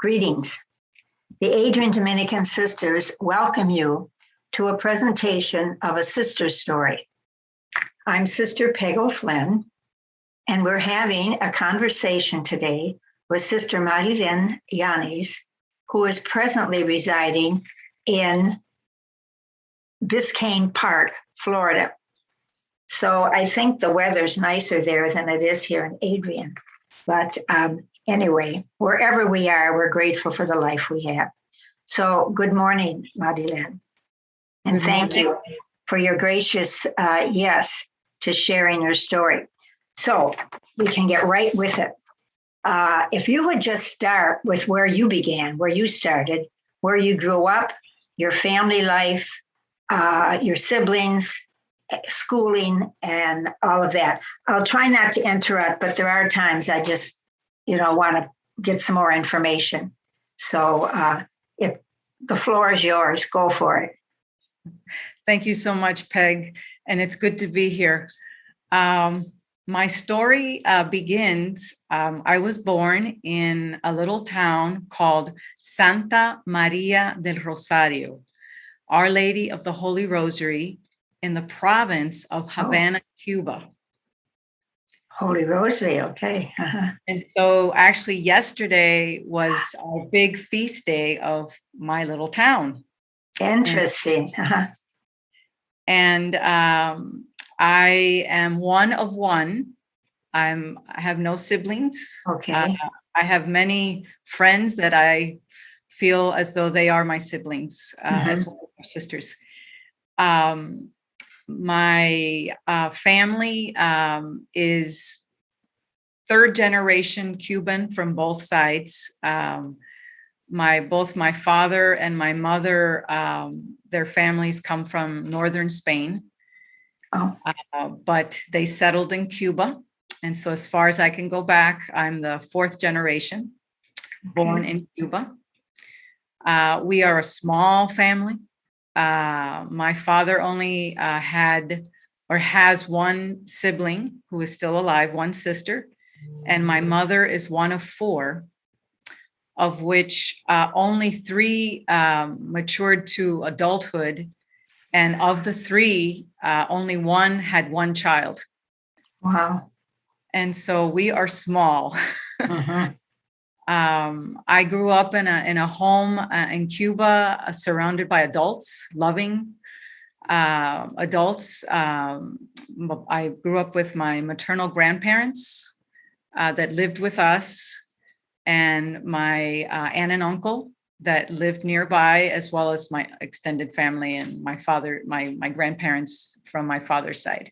Greetings. The Adrian Dominican Sisters welcome you to a presentation of a sister story. I'm Sister Peg O'Flynn, and we're having a conversation today with Sister Marilín Llanes, who is presently residing in Biscayne Park, Florida. So I think the weather's nicer there than it is here in Adrian. But anyway, wherever we are, we're grateful for the life we have. So good morning, Marilín. And thank you for your gracious yes to sharing your story. So we can get right with it. If you would just start with where you began, where you started, where you grew up, your family life, your siblings, schooling, and all of that. I'll try not to interrupt, but there are times I just, want to get some more information. So the floor is yours. Go for it. Thank you so much, Peg. And it's good to be here. My story begins, I was born in a little town called Santa Maria del Rosario, Our Lady of the Holy Rosary, in the province of Havana, Cuba. Holy Rosary, okay. Uh-huh. And so actually yesterday was a big feast day of my little town. Interesting. Uh-huh. And I am one of one. I have no siblings. Okay. I have many friends that I feel as though they are my siblings, as well as sisters. My family is third generation Cuban from both sides. Both my father and my mother, their families come from northern Spain, but they settled in Cuba. And so as far as I can go back, I'm the fourth generation born in Cuba. We are a small family. My father only had or has one sibling who is still alive, one sister, and my mother is one of four, of which only three matured to adulthood, and of the three, only one had one child. Wow. And so we are small. I grew up in a home in Cuba, surrounded by adults, loving adults. I grew up with my maternal grandparents that lived with us, and my aunt and uncle that lived nearby, as well as my extended family and my father, my grandparents from my father's side.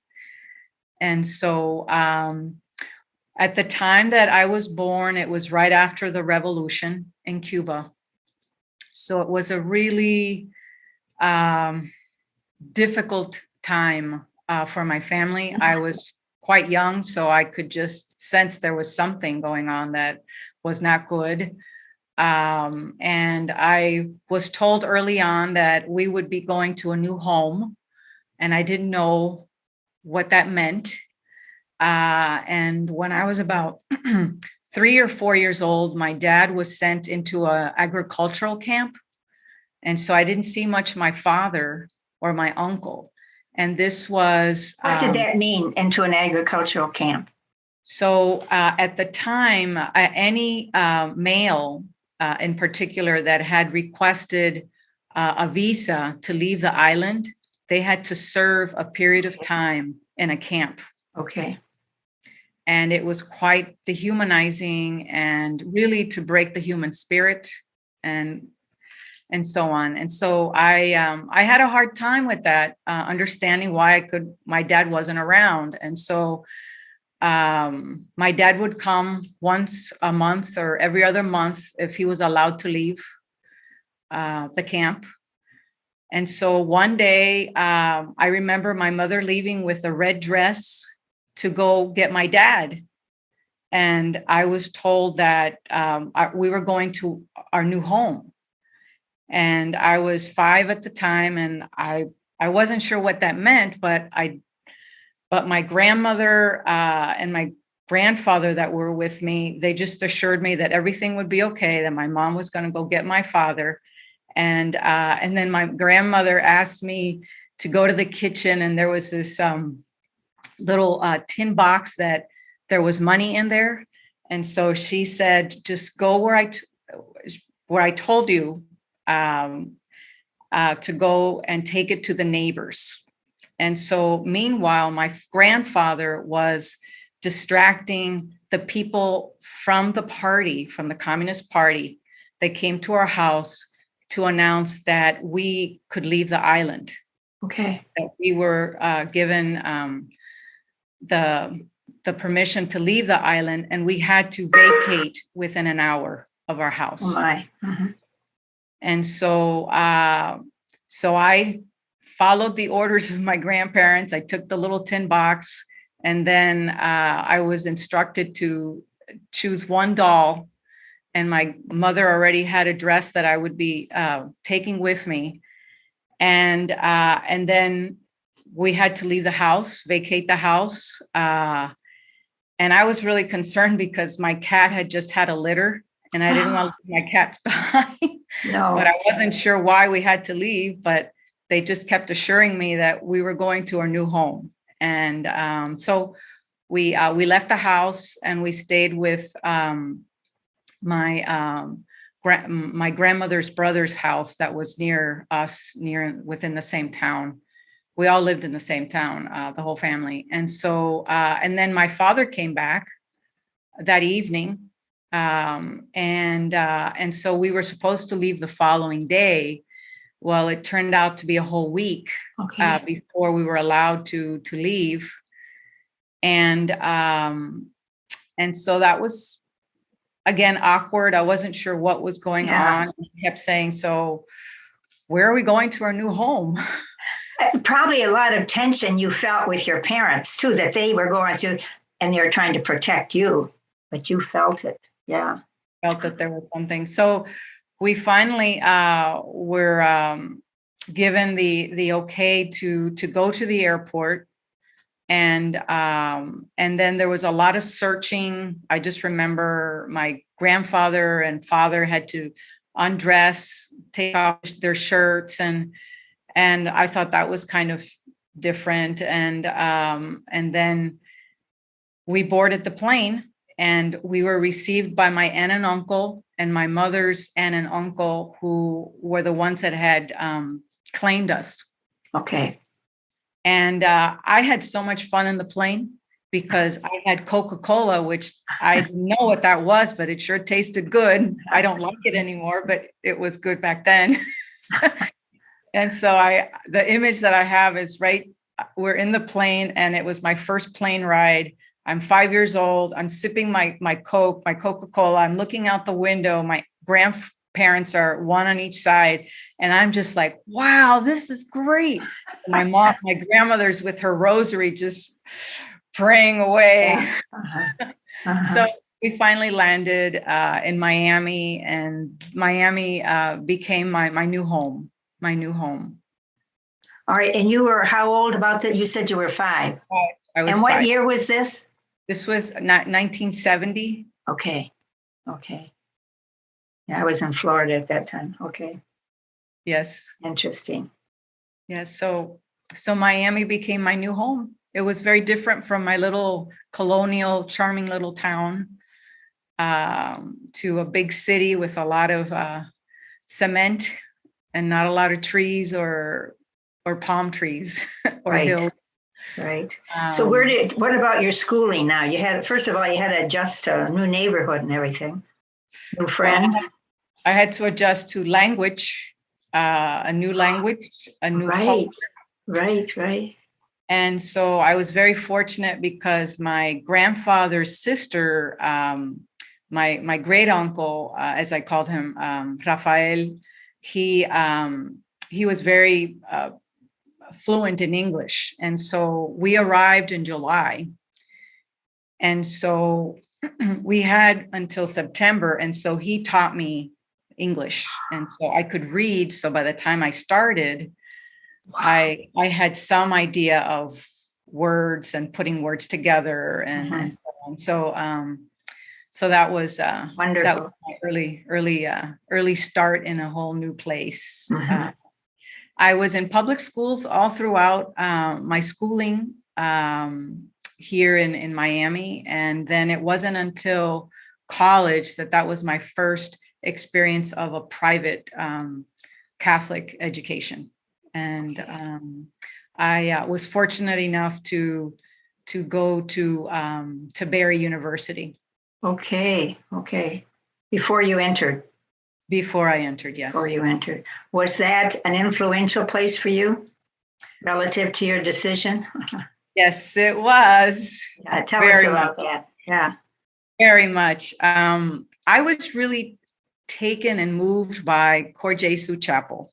And so at the time that I was born, it was right after the revolution in Cuba. So it was a really difficult time for my family. I was quite young, so I could just sense there was something going on that was not good. And I was told early on that we would be going to a new home, and I didn't know what that meant. And when I was about 3 or 4 years old, my dad was sent into an agricultural camp. And so I didn't see much of my father or my uncle. And this was... What did that mean, into an agricultural camp? So at the time, any male in particular that had requested a visa to leave the island, they had to serve a period of time in a camp. Okay. And it was quite dehumanizing and really to break the human spirit and so on. And so I had a hard time with that, understanding why my dad wasn't around. And so my dad would come once a month or every other month if he was allowed to leave the camp. And so one day I remember my mother leaving with a red dress to go get my dad. And I was told that we were going to our new home. And I was 5 at the time, and I wasn't sure what that meant, but my grandmother and grandfather that were with me, they just assured me that everything would be okay, that my mom was going to go get my father. And then my grandmother asked me to go to the kitchen, and there was this little tin box that there was money in there. And so she said, just go where I told you to go and take it to the neighbors. And so meanwhile, my grandfather was distracting the people from the party, from the Communist Party. They came to our house to announce that we could leave the island. Okay. That we were given the permission to leave the island, and we had to vacate within an hour of our house. Oh my. Mm-hmm. And so I followed the orders of my grandparents. I took the little tin box, and then I was instructed to choose one doll. And my mother already had a dress that I would be taking with me. And then we had to leave the house, vacate the house. And I was really concerned because my cat had just had a litter, and I didn't want to leave my cats behind. No. But I wasn't sure why we had to leave, but they just kept assuring me that we were going to our new home. And so we left the house, and we stayed with my grandmother's brother's house that was near us, within the same town. We all lived in the same town, the whole family. And so, and then my father came back that evening. And so we were supposed to leave the following day. Well, it turned out to be a whole week before we were allowed to leave. And so that was, again, awkward. I wasn't sure what was going on. He kept saying, so where are we going to our new home? Probably a lot of tension you felt with your parents too, that they were going through and they were trying to protect you, but you felt it. Yeah. Felt that there was something. So we finally were given the okay to go to the airport. And then there was a lot of searching. I just remember my grandfather and father had to undress, take off their shirts, and I thought that was kind of different. And then we boarded the plane, and we were received by my aunt and uncle, and my mother's aunt and uncle, who were the ones that had claimed us. Okay. And I had so much fun in the plane because I had Coca-Cola, which I didn't know what that was, but it sure tasted good. I don't like it anymore, but it was good back then. And so the image that I have is we're in the plane, and it was my first plane ride. I'm 5 years old. I'm sipping my Coke, my Coca-Cola. I'm looking out the window. My grandparents are one on each side. And I'm just like, wow, this is great. My grandmother's with her rosary, just praying away. So we finally landed in Miami, and Miami became my new home. All right. And you were how old about that? You said you were 5. I was and what 5. year was this? This was 1970. Okay. Yeah, I was in Florida at that time. Okay. Yes. Interesting. Yes. So Miami became my new home. It was very different from my little colonial, charming little town to a big city with a lot of cement and not a lot of trees or palm trees or hills. Right. So what about your schooling now? First of all, you had to adjust to a new neighborhood and everything. New friends. Well, I had to adjust to language, a new language, a new culture. Right. And so I was very fortunate because my grandfather's sister, my great uncle, as I called him, Rafael, he was very fluent in English. And so we arrived in July. And so we had until September. And so he taught me English. And so I could read. So by the time I started, I had some idea of words and putting words together and so on. So that was Wonderful. That was my early start in a whole new place. I was in public schools all throughout my schooling here in Miami, and then it wasn't until college that was my first experience of a private Catholic education. And I was fortunate enough to go to Barry University. Okay. Before you entered. Before I entered, yes. Before you entered. Was that an influential place for you relative to your decision? Yes, it was. Tell us about that. Yeah. Very much. I was really taken and moved by Cor Jesu Chapel.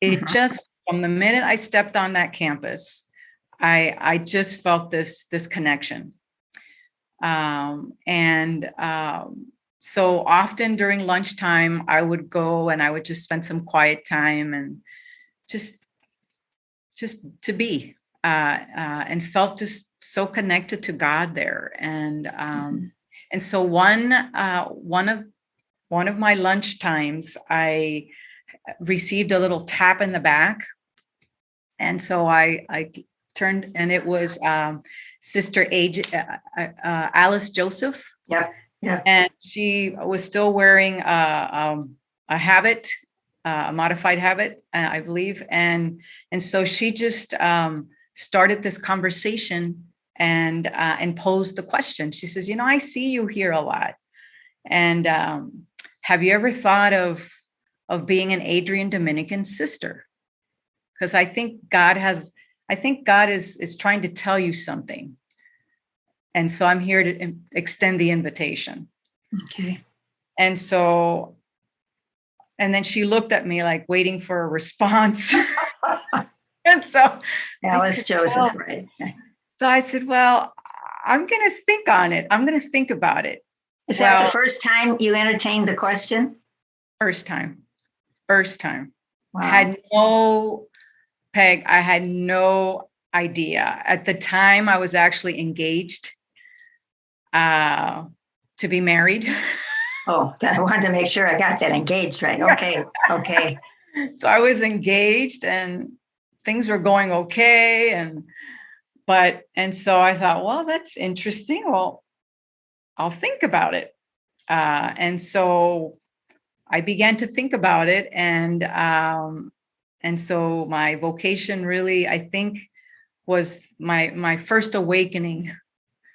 It just, from the minute I stepped on that campus, I just felt this connection. So often during lunchtime, I would go and I would just spend some quiet time and just to be, and felt just so connected to God there. And so one of my lunch times, I received a little tap in the back. And so I turned, and it was Sister Alice Joseph. Yep. Yeah. And she was still wearing a habit, a modified habit, I believe. And so she just started this conversation and posed the question. She says, I see you here a lot. And have you ever thought of being an Adrian Dominican sister? Because I think God is trying to tell you something. And so I'm here to extend the invitation. Okay. And then she looked at me like waiting for a response. And so Alice Joseph, right? So I said, well, I'm going to think on it. I'm going to think about it. Is that the first time you entertained the question? First time. Wow. I had no idea. At the time, I was actually engaged to be married. Oh, I wanted to make sure I got that engaged right. Okay. So I was engaged and things were going okay. And so I thought, well, that's interesting. Well, I'll think about it. And so I began to think about it. And so my vocation really, I think, was my first awakening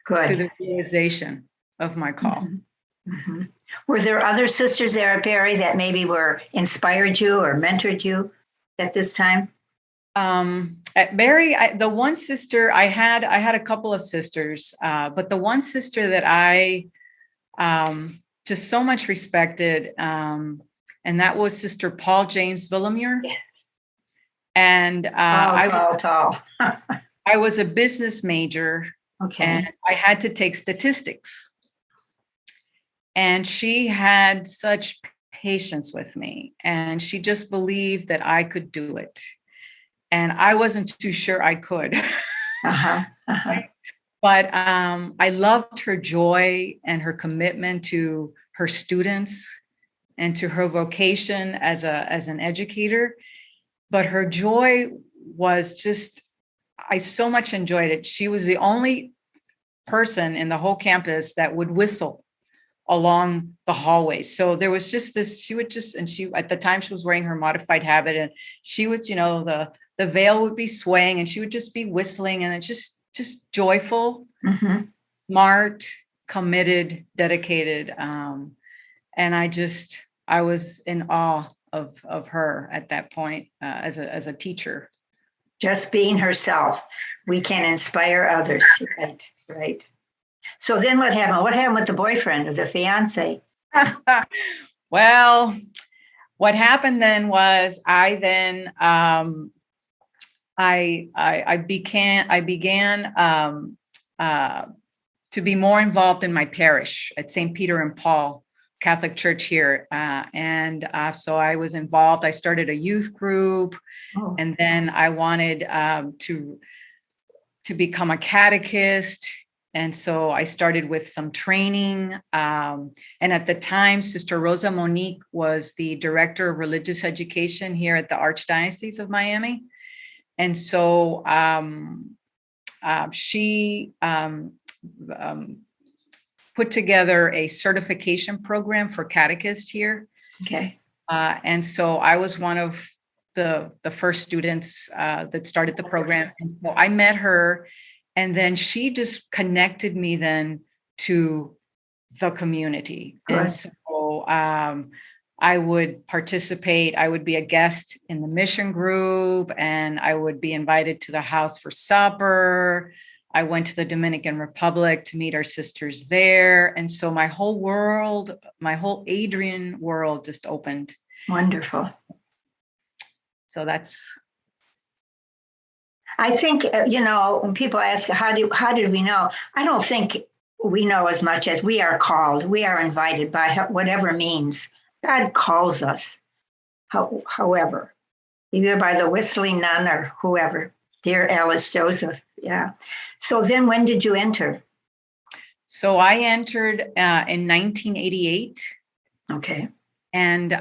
to the realization of my call. Mm-hmm. Were there other sisters there at Barry that maybe inspired you or mentored you at this time? At Barry, the one sister I had a couple of sisters, but the one sister that I just so much respected, and that was Sister Paul James Villamure. Yeah. And tall. I was a business major, and I had to take statistics. And she had such patience with me, and she just believed that I could do it. And I wasn't too sure I could. But I loved her joy and her commitment to her students and to her vocation as an educator. But her joy was just, I so much enjoyed it. She was the only person in the whole campus that would whistle along the hallways. So there was just this, she at the time she was wearing her modified habit, and she would, the veil would be swaying and she would just be whistling, and it's just joyful, smart, committed, dedicated. And I was in awe of her at that point as a teacher. Just being herself. We can inspire others. Right. So then what happened? What happened with the boyfriend or the fiance? Well, what happened then was I began to be more involved in my parish at St. Peter and Paul Catholic Church here. So I was involved. I started a youth group, and then I wanted to to become a catechist. And so I started with some training. And at the time, Sister Rosa Monique was the director of religious education here at the Archdiocese of Miami. And so she put together a certification program for catechists here. Okay. And so I was one of the first students that started the program. And so I met her, and then she just connected me then to the community. Good. And so I would participate. I would be a guest in the mission group, and I would be invited to the house for supper. I went to the Dominican Republic to meet our sisters there. And so my whole world, my whole Adrian world just opened. Wonderful. So that's. I think, when people ask, how did we know? I don't think we know as much as we are called. We are invited by whatever means. God calls us, however, either by the whistling nun or whoever. Dear Alice Joseph. Yeah. So then when did you enter? So I entered in 1988. Okay. And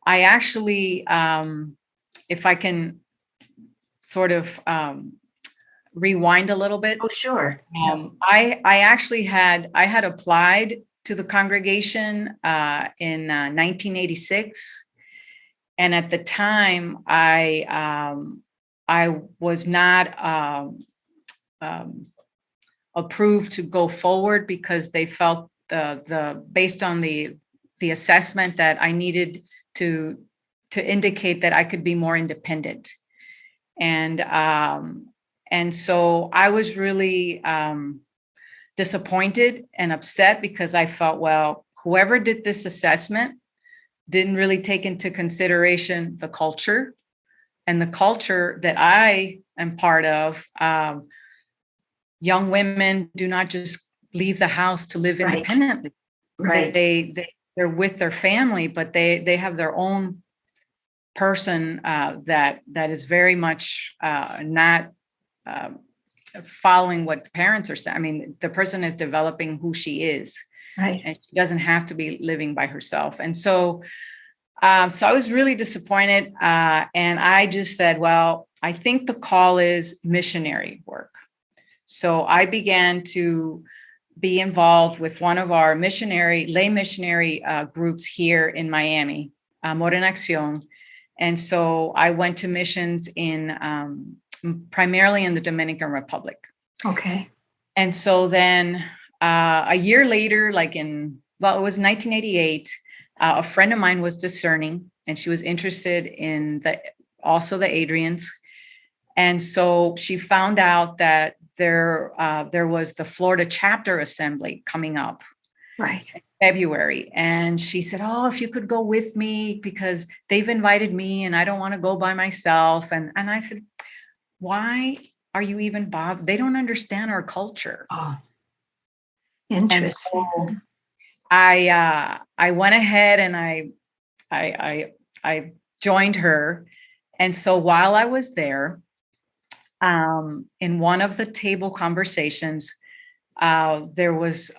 I actually, if I can sort of rewind a little bit. Oh, sure. I actually had applied to the congregation in 1986. And at the time, I was not approved to go forward because they felt based on the assessment that I needed to indicate that I could be more independent. And so I was really disappointed and upset because I felt, well, whoever did this assessment didn't really take into consideration the culture, and the culture that I am part of. Young women do not just leave the house to live independently. Right. They're with their family, but they have their own person that is very much not following what the parents are saying. I mean, the person is developing who she is, right, and she doesn't have to be living by herself. And so I was really disappointed, and I just said, well, I think the call is missionary work. So I began to be involved with one of our lay missionary groups here in Miami, Amor en Acción. And so I went to missions primarily in the Dominican Republic. Okay. And so then a year later, it was 1988, a friend of mine was discerning, and she was interested in also the Adrians. And so she found out that there was the Florida chapter assembly coming up. Right. In February. And she said, oh, if you could go with me, because they've invited me and I don't want to go by myself. And I said, why are you even bothered? They don't understand our culture. Oh, interesting. And so I went ahead and I joined her. And so while I was there, in one of the table conversations, there was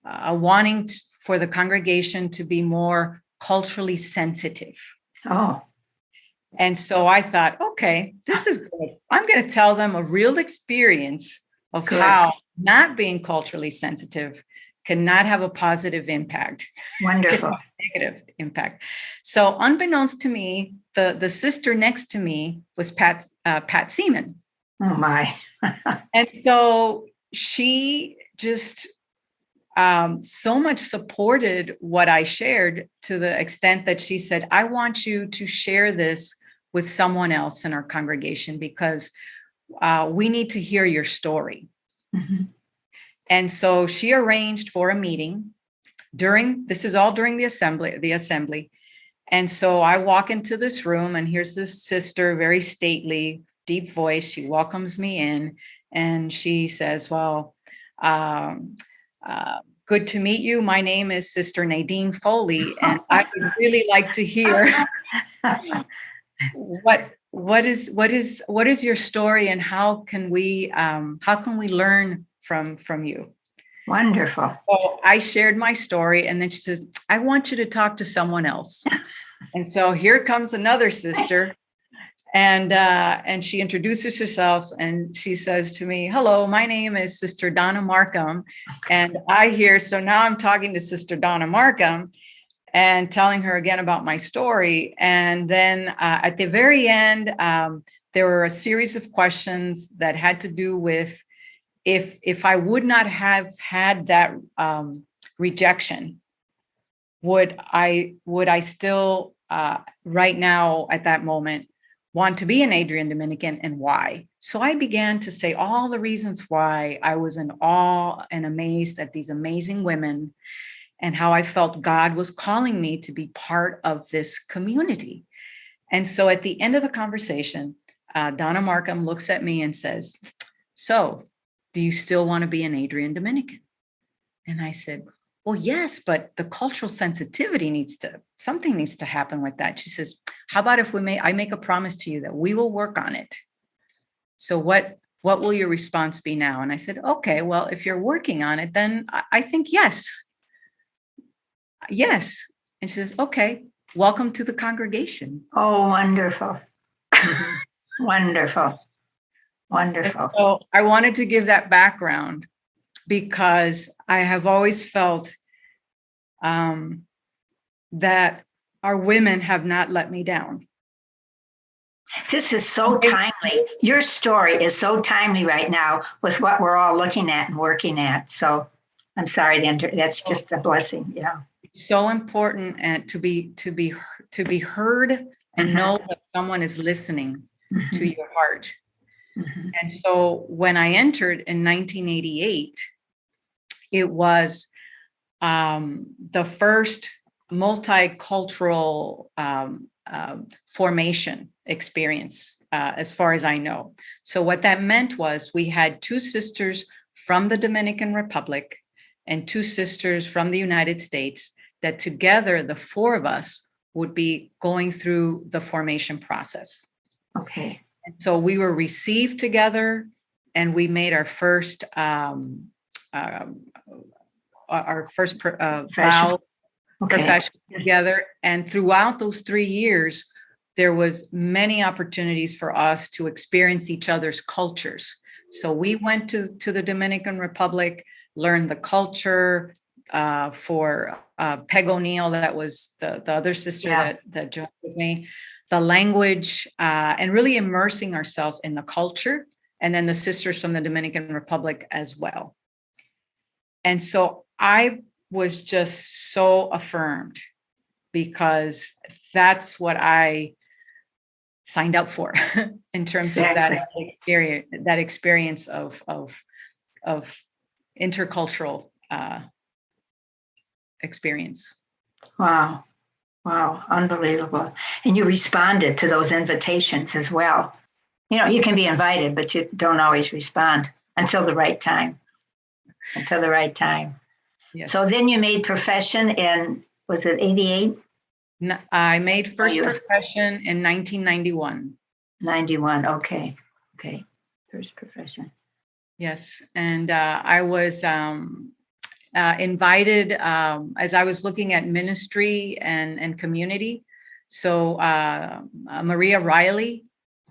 a wanting for the congregation to be more culturally sensitive. Oh. And so I thought, okay, this is good. I'm going to tell them a real experience of how not being culturally sensitive cannot have a positive impact. Wonderful. Negative impact. So unbeknownst to me, the sister next to me was Pat Seaman. Oh my. And so she just so much supported what I shared, to the extent that she said, I want you to share this with someone else in our congregation, because we need to hear your story. Mm-hmm. And so she arranged for a meeting this is all during the assembly. And so I walk into this room, and here's this sister, very stately, deep voice. She welcomes me in, and she says, well, good to meet you. My name is Sister Nadine Foley, and I would really like to hear what is your story, and how can we learn from you? Wonderful. So I shared my story, and then she says, I want you to talk to someone else. And so here comes another sister, and she introduces herself, and she says to me, hello, my name is Sister Donna Markham. And so now I'm talking to Sister Donna Markham and telling her again about my story. And then at the very end, there were a series of questions that had to do with if I would not have had that rejection, would I still right now at that moment want to be an Adrian Dominican, and why? So I began to say all the reasons why I was in awe and amazed at these amazing women, and how I felt God was calling me to be part of this community. And so at the end of the conversation, Donna Markham looks at me and says, so do you still want to be an Adrian Dominican? And I said, well, yes, but the cultural sensitivity something needs to happen with that. She says, how about if I make a promise to you that we will work on it? So what will your response be now? And I said, okay, well, if you're working on it, then I think yes. Yes. And she says, okay, welcome to the congregation. Oh, wonderful. Wonderful. Wonderful. And so I wanted to give that background because I have always felt that our women have not let me down. This is so timely. Your story is so timely right now with what we're all looking at and working at. So I'm sorry to enter. That's just a blessing. Yeah. So important and to be heard and know that someone is listening to your heart. And so when I entered in 1988, it was the first multicultural formation experience, as far as I know. So what that meant was we had 2 sisters from the Dominican Republic and 2 sisters from the United States that together, the 4 of us would be going through the formation process. Okay. And so we were received together, and we made our first vow profession together. And throughout those 3 years, there was many opportunities for us to experience each other's cultures. So we went to the Dominican Republic, learned the culture for Peg O'Neill, that was the other sister that joined with me, the language, and really immersing ourselves in the culture, and then the sisters from the Dominican Republic as well. And so I was just so affirmed, because that's what I signed up for in terms of that experience of intercultural experience. Wow. Unbelievable. And you responded to those invitations as well. You know, you can be invited, but you don't always respond until the right time. Yes. So then you made profession in, was it 88? No, I made first profession in 1991. 91, okay. First profession. Yes, and I was invited as I was looking at ministry and community. So Maria Riley,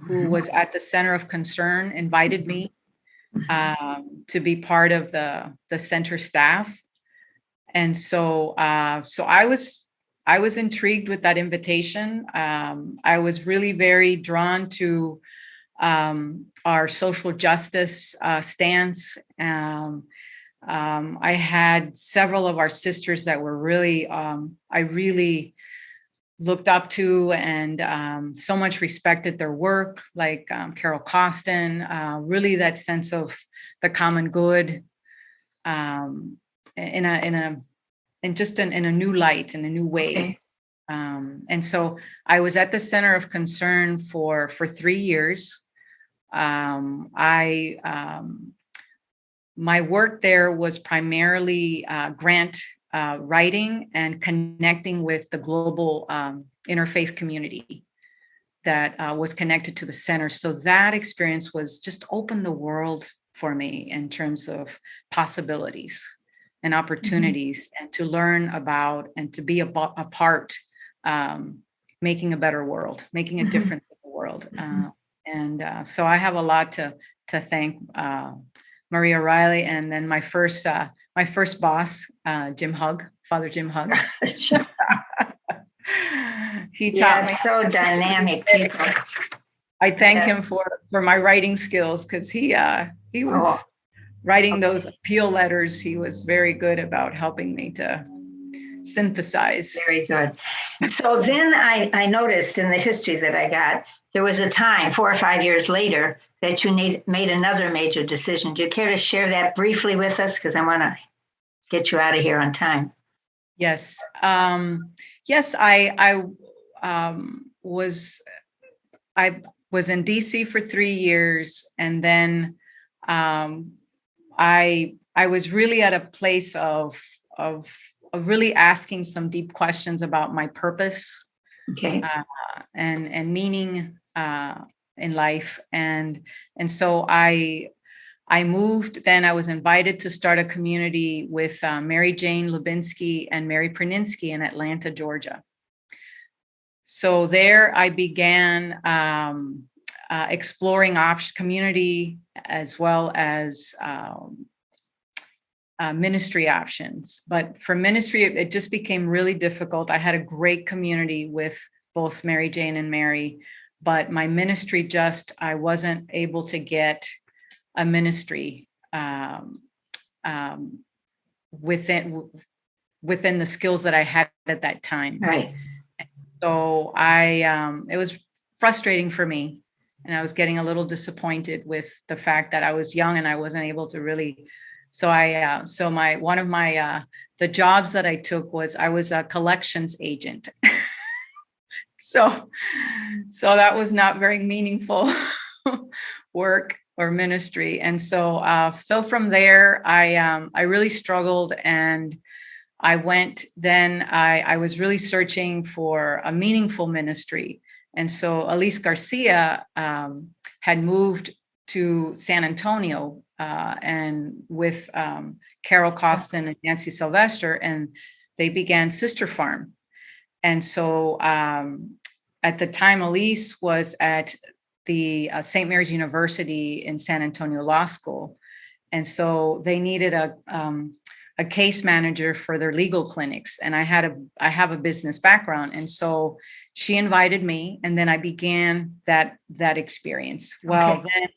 who was at the Center of Concern, invited me to be part of the center staff. And so I was intrigued with that invitation. I was really very drawn to our social justice stance. I had several of our sisters that were really, I really looked up to and so much respected their work, like Carol Costin, really that sense of the common good in a new light, in a new way. Okay. And so I was at the Center of Concern for 3 years. My work there was primarily grant writing and connecting with the global interfaith community. that was connected to the center. So that experience was just opened the world for me in terms of possibilities and opportunities, and to learn about and to be a part, making a better world, making a difference in the world. So I have a lot to thank Maria Riley, and then my first boss, Father Jim Hug. He taught me. So dynamic people. I thank him for my writing skills, because he was writing those appeal letters. He was very good about helping me to synthesize. Very good. So then I noticed in the history that I got, there was a time 4 or 5 years later that you made another major decision. Do you care to share that briefly with us? Because I want to get you out of here on time. Yes. Yes, I was in DC for 3 years, and then I was really at a place of really asking some deep questions about my purpose, and meaning in life, and so I moved. Then I was invited to start a community with Mary Jane Lubinsky and Mary Praninsky in Atlanta, Georgia. So there I began exploring community as well as ministry options. But for ministry, it just became really difficult. I had a great community with both Mary Jane and Mary, but my ministry I wasn't able to get a ministry within the skills that I had at that time. Right. So it was frustrating for me, and I was getting a little disappointed with the fact that I was young and I wasn't able to really. So one of my the jobs that I took was I was a collections agent. So that was not very meaningful work or ministry. And so from there, I really struggled, and I was really searching for a meaningful ministry. And so Elise Garcia had moved to San Antonio and with Carol Costin and Nancy Sylvester, and they began Sister Farm. And so at the time, Elise was at the St. Mary's University in San Antonio Law School. And so they needed a case manager for their legal clinics. And I have a business background. And so she invited me, and then I began that experience. Well, then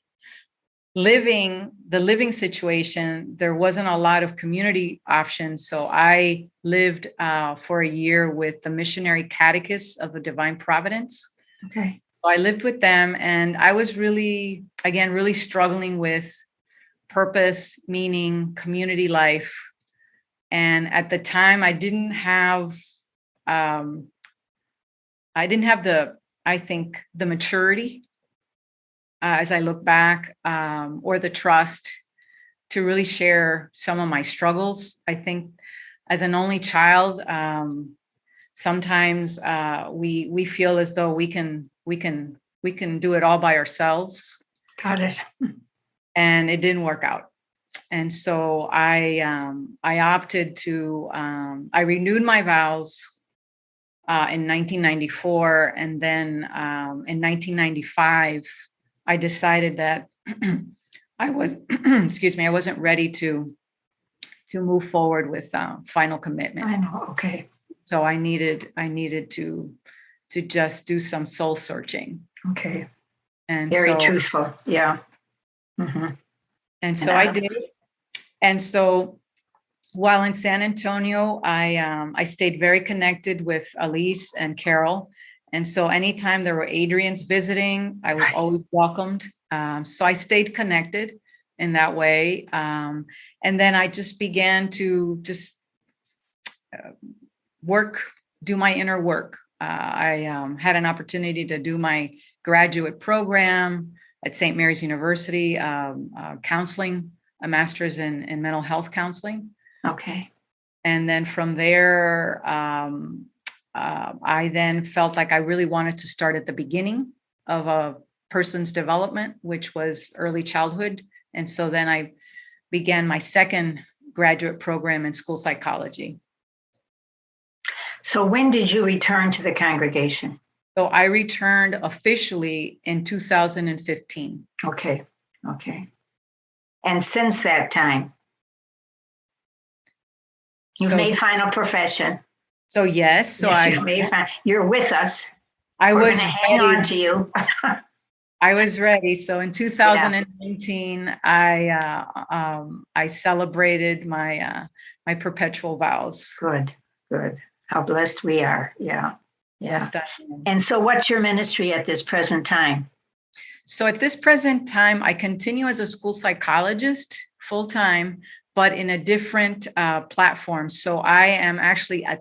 the living situation, there wasn't a lot of community options. So I lived for a year with the Missionary Catechists of the Divine Providence. Okay. So I lived with them, and I was really struggling with purpose, meaning, community life. And at the time, I didn't have the maturity, as I look back, or the trust to really share some of my struggles. I think as an only child, sometimes we feel as though we can do it all by ourselves. Got it. And it didn't work out. And so I opted to, I renewed my vows in 1994. And then in 1995, I decided that I wasn't ready to move forward with final commitment. I know. Okay. So I needed to just do some soul searching. Okay. And very truthful. Yeah. Mm-hmm. And so I did. And so while in San Antonio, I stayed very connected with Elise and Carol. And so anytime there were Adrians visiting, I was always welcomed. So I stayed connected in that way. And then I just began to do my inner work. I had an opportunity to do my graduate program at St. Mary's University, counseling, a master's in mental health counseling. Okay. And then from there, I then felt like I really wanted to start at the beginning of a person's development, which was early childhood. And so then I began my second graduate program in school psychology. So when did you return to the congregation? So I returned officially in 2015. Okay. And since that time, you've made final profession. So yes, you're with us. We're going to hang on to you. I was ready. So in 2019, I celebrated my perpetual vows. Good. How blessed we are. Yeah. Yes. And so what's your ministry at this present time? So at this present time, I continue as a school psychologist full time, but in a different platform. So I am actually a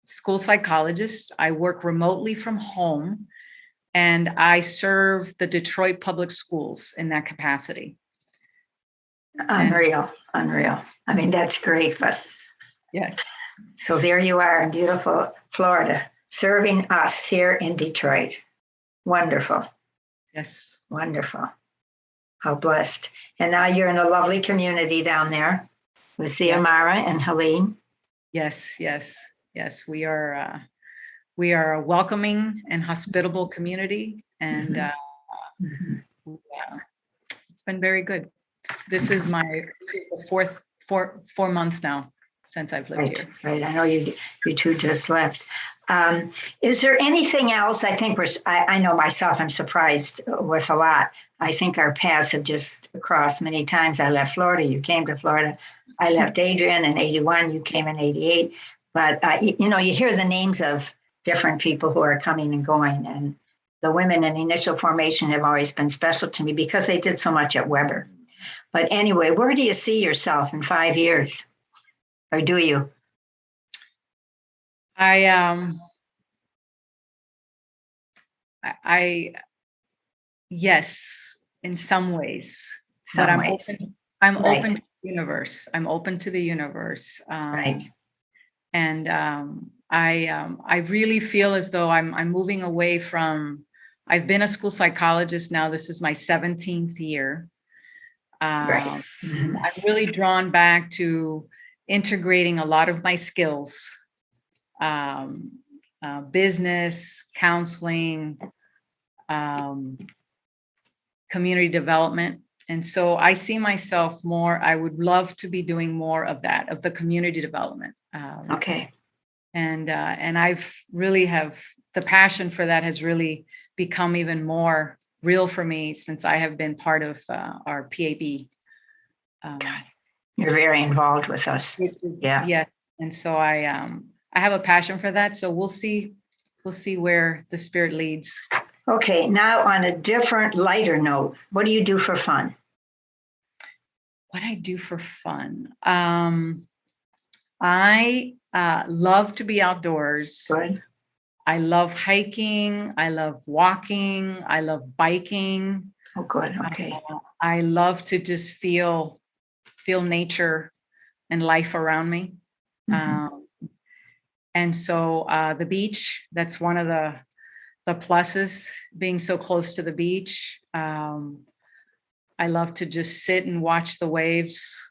school psychologist. I work remotely from home, and I serve the Detroit public schools in that capacity. Unreal. I mean, that's great, but yes. So there you are in beautiful Florida, serving us here in Detroit. Wonderful. Yes. Wonderful. How blessed. And now you're in a lovely community down there with Xiomara and Helene. Yes. We are a welcoming and hospitable community. And it's been very good. This is the fourth 4 months now since I've lived here. Right. I know you two just left. Is there anything else? I think I know myself, I'm surprised with a lot. I think our paths have just crossed many times. I left Florida. You came to Florida. I left Adrian in 81. You came in 88. But, you hear the names of different people who are coming and going. And the women in initial formation have always been special to me because they did so much at Weber. But anyway, where do you see yourself in 5 years? Or do you? Yes, in some ways. I'm open to the universe. I'm open to the universe. Right. And I really feel as though I'm moving away from. I've been a school psychologist now. This is my 17th year. Right. I'm really drawn back to integrating a lot of my skills, business, counseling, community development. And so I see myself more, I would love to be doing more of that, of the community development. Okay. And I've really the passion for that has really become even more real for me since I have been part of our PAB. You're very involved with us. Yeah. And so I have a passion for that. So we'll see where the Spirit leads. Okay. Now on a different, lighter note, what do you do for fun? What I do for fun? I love to be outdoors. Good. I love hiking. I love walking. I love biking. Oh, good. Okay. I love to just feel nature and life around me. And so the beach, that's one of the pluses, being so close to the beach. I love to just sit and watch the waves.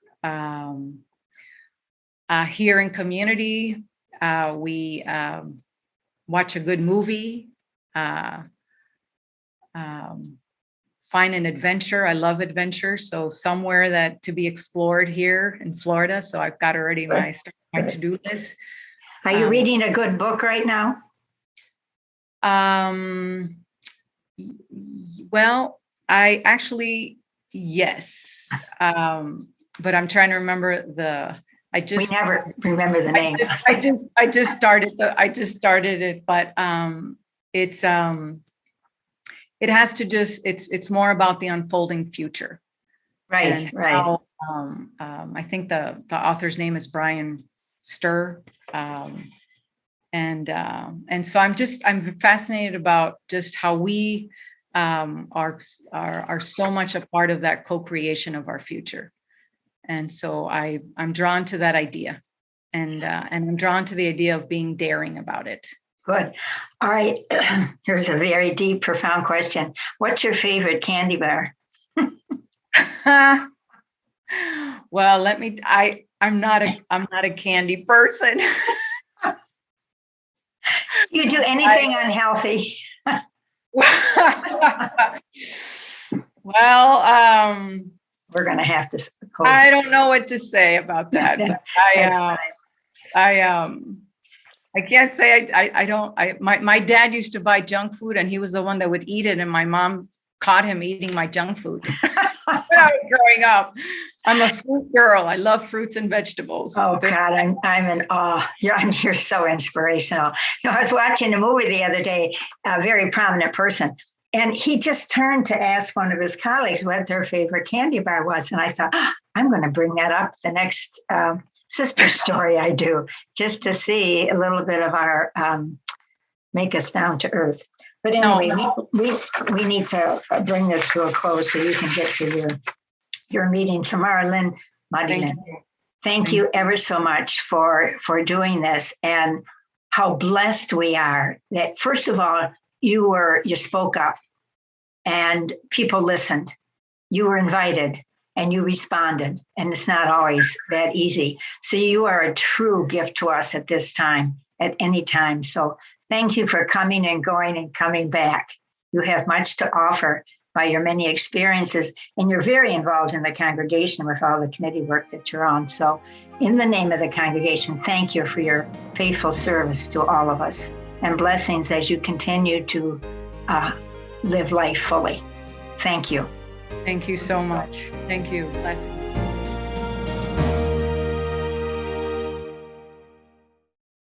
Here in community, we watch a good movie, find an adventure. I love adventure. So somewhere that to be explored here in Florida. So I've got already my to-do list. Are you reading a good book right now? Well, I actually, yes. But I'm trying to remember we never remember the name. I just started it, but it has to it's more about the unfolding future. Right. How, I think the author's name is Brian Sturr. And so I'm fascinated about just how we are so much a part of that co-creation of our future. And so I'm drawn to that idea. and I'm drawn to the idea of being daring about it. Good. All right. Here's a very deep, profound question. What's your favorite candy bar? Well, I'm not a candy person. You do anything unhealthy? Well, we're going to have to close. I don't know what to say about that. But I can't say I don't. My dad used to buy junk food, and he was the one that would eat it, and my mom caught him eating my junk food when I was growing up. I'm a fruit girl. I love fruits and vegetables. Oh God, I'm in awe. You're so inspirational. I was watching a movie the other day, a very prominent person, and he just turned to ask one of his colleagues what their favorite candy bar was. And I thought, I'm going to bring that up the next sister story I do, just to see a little bit of our make us down to earth. But anyway, we need to bring this to a close so you can get to your meeting. So Marilín, thank you ever so much for doing this, and how blessed we are that, first of all, you spoke up and people listened. You were invited and you responded, and it's not always that easy. So you are a true gift to us at this time, at any time. So thank you for coming and going and coming back. You have much to offer by your many experiences, and you're very involved in the congregation with all the committee work that you're on. So in the name of the congregation, thank you for your faithful service to all of us, and blessings as you continue to live life fully. Thank you. Thank you so much. Thank you. Blessings.